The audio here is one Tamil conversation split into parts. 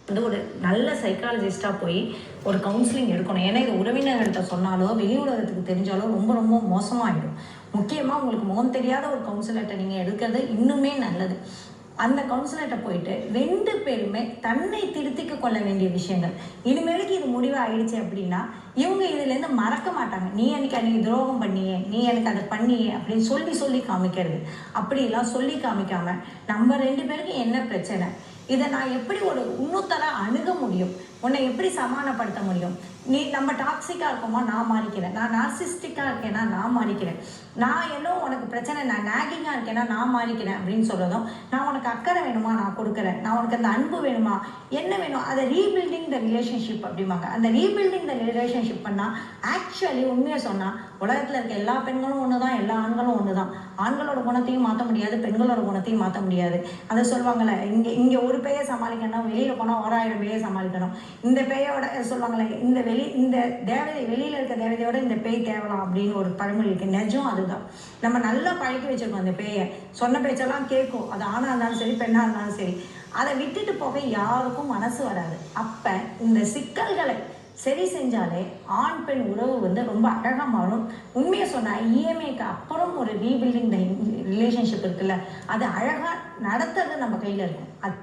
வந்து ஒரு நல்ல சைக்காலஜிஸ்டாக போய் ஒரு கவுன்சிலிங் எடுக்கணும். ஏன்னா இது உறவினர்கள்ட்ட சொன்னாலோ வெளி உலகத்துக்கு தெரிஞ்சாலோ ரொம்ப ரொம்ப மோசமாகிடும். முக்கியமாக உங்களுக்கு முகம் தெரியாத ஒரு கவுன்சிலர்கிட்ட நீங்கள் எடுக்கிறது இன்னுமே நல்லது. அந்த கவுன்சிலர்கிட்ட போயிட்டு 2 பேருமே தன்னை திருத்திக்க கொள்ள வேண்டிய விஷயங்கள், இனிமேலுக்கு இது முடிவு ஆயிடுச்சு அப்படின்னா இவங்க இதுலேருந்து மறக்க மாட்டாங்க. நீ அன்னைக்கு துரோகம் பண்ணியே, நீ எனக்கு அதை பண்ணியே அப்படின்னு சொல்லி காமிக்கிறது. அப்படிலாம் சொல்லி காமிக்காம நம்ம 2 பேருக்கும் என்ன பிரச்சனை, இதை நான் எப்படி ஒரு இன்னொருத்தர அணுக முடியும், உன்னை எப்படி சமாதானப்படுத்த முடியும், நீ நம்ம டாக்ஸிக்காக இருக்கோமா நான் மாறிக்கிறேன், நான் நார்சிஸ்டிக்காக இருக்கேன்னா நான் மாறிக்கிறேன், நான் என்ன உனக்கு பிரச்சனை நான் நாகிங்காக இருக்கேன்னா நான் மாறிக்கிறேன் அப்படின்னு சொல்கிறதும், நான் உனக்கு அக்கறை வேணுமா நான் கொடுக்குறேன், நான் உனக்கு அந்த அன்பு வேணுமா என்ன வேணும், அதை ரீபில்டிங் த ரிலேஷன்ஷிப் அப்படிம்பாங்க. அந்த ரீபில்டிங் த ரிலேஷன்ஷிப் பண்ணால் ஆக்சுவலி உண்மையை சொன்னால் உலகத்தில் இருக்க எல்லா பெண்களும் ஒன்று தான், எல்லா ஆண்களும் ஒன்று தான். ஆண்களோட குணத்தையும் மாற்ற முடியாது, பெண்களோட குணத்தையும் மாற்ற முடியாது. அதை சொல்லுவாங்கள்ல, இங்கே ஒரு பேயை சமாளிக்கணும், வெளியில் போனால் 1000 பேயை சமாளிக்கணும். இந்த பேயோட சொல்லுவாங்களே, இந்த தேவதை வெளியில் இருக்க தேவதையோட இந்த பேய் தேவலாம் அப்படின்னு ஒரு பழமொழி இருக்குது. நிஜம் அதுதான். நம்ம நல்லா பழக்கி வச்சுருக்கோம் அந்த பேயை. சொன்ன பேச்செல்லாம் கேட்கும். அது ஆணாக இருந்தாலும் சரி பெண்ணாக இருந்தாலும் சரி. அதை விட்டுட்டு போக யாருக்கும் மனசு வராது. அப்போ இந்த சிக்கல்களை சரி செஞ்சாலே ஆண் பெண் உறவு வந்து ரொம்ப அழகாக மாறும். உண்மையை சொன்னால் இஎம்ஐக்கு அப்புறம் ஒரு ரீபில்டிங் ரிலேஷன்ஷிப் இருக்குல்ல, அது அழகாக நடத்துறது நம்ம கையில் இருக்கும்.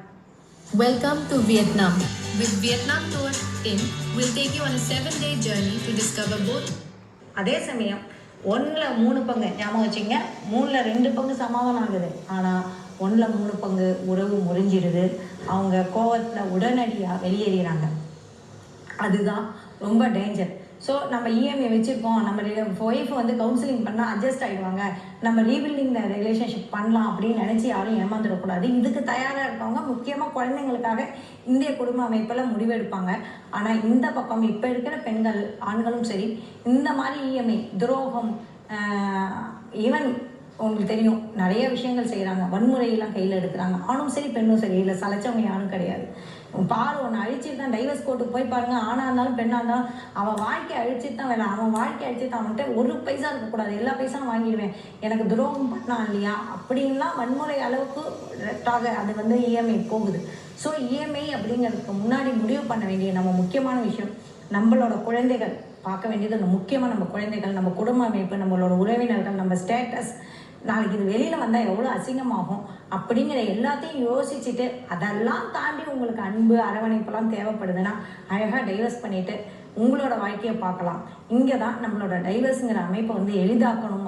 Welcome to Vietnam. With Vietnam Tour in, we'll take you on a 7-day journey to discover both. அதே சமயம் 1ல் 3 பங்கு ஞாபகம் வச்சுங்க, 3ல் 2 பங்கு சமாதானம் ஆகுது. ஆனால் 1ல் 3 பங்கு உறவு முறிஞ்சிடுது. அவங்க கோவத்தில் உடனடியாக வெளியேறாங்க. அதுதான் ரொம்ப டேஞ்சர். ஸோ நம்ம இஎம்ஐ வச்சுருக்கோம், நம்ம ஒய்ஃப் வந்து கவுன்சிலிங் பண்ணால் அட்ஜஸ்ட் ஆகிடுவாங்க, நம்ம ரீபில்டிங் ரிலேஷன்ஷிப் பண்ணலாம் அப்படின்னு நினச்சி யாரும் ஏமாந்துடக்கூடாது. இதுக்கு தயாராக இருக்கவங்க முக்கியமாக குழந்தைங்களுக்காக இந்திய குடும்ப அமைப்பில் முடிவெடுப்பாங்க. ஆனால் இந்த பக்கம் இப்போ இருக்கிற பெண்கள் ஆண்களும் சரி இந்த மாதிரி இஎம்ஐ துரோகம், ஈவன் உங்களுக்கு தெரியும் நிறைய விஷயங்கள் செய்கிறாங்க, வன்முறையெல்லாம் கையில் எடுக்கிறாங்க. ஆணும் சரி பெண்ணும் சரி, இல்லை சலைச்சவங்க யாரும் கிடையாது. பாரு ஒன்று அழிச்சிட்டு தான் டைவர்ஸ் கோர்ட்டுக்கு போய் பாருங்கள், ஆணாக இருந்தாலும் பெண்ணாக இருந்தாலும் அவன் வாழ்க்கையை அழிச்சிட்டு தான் வேலை, அவன் வாழ்க்கையை அழிச்சிட்டு அவன்கிட்ட ஒரு பைசா இருக்கக்கூடாது, எல்லா பைசாவும் வாங்கிடுவேன், எனக்கு துரோகம் பண்ணான் இல்லையா அப்படின்லாம் வன்முறை அளவுக்கு அது வந்து இஎம்ஐ போகுது. ஸோ இஎம்ஐ அப்படிங்கிறதுக்கு முன்னாடி முடிவு பண்ண வேண்டிய நம்ம முக்கியமான விஷயம், நம்மளோட குழந்தைகள் பார்க்க வேண்டியது முக்கியமாக நம்ம குழந்தைகள், நம்ம குடும்ப அமைப்பு, நம்மளோட உறவினர்கள், நம்ம ஸ்டேட்டஸ், நாளைக்கு இது வெளியில் வந்தால் எவ்வளோ அசிங்கமாகும் அப்படிங்கிற எல்லாத்தையும் யோசிச்சுட்டு அதெல்லாம் தாண்டி உங்களுக்கு அன்பு அரவணைப்பெல்லாம் தேவைப்படுதுன்னா அழகாக டைவர்ஸ் பண்ணிவிட்டு உங்களோட வாழ்க்கையை பார்க்கலாம். இங்கே தான் நம்மளோட டைவர்ஸுங்கிற அமைப்பை வந்து எளிதாக்கணும்.